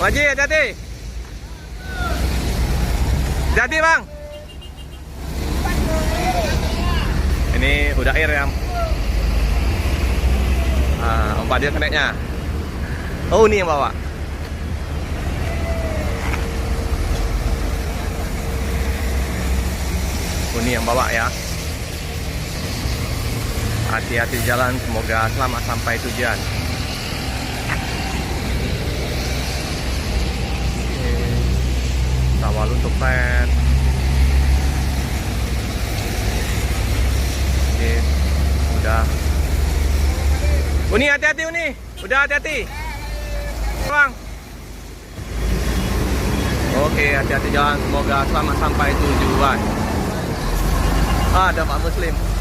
Haji, hati-hati. Hati-hati, Bang. Ini udah air ya. Umpan dia keneknya. Oh, ini yang bawa. Oh, ini yang bawa ya. Hati-hati jalan, semoga selamat sampai tujuan. Tawal untuk pet. Oke, udah. Uni hati-hati Uni, udah hati-hati. Bang. Oke, hati-hati jalan, semoga selamat sampai tujuan. Ada Pak Muslim.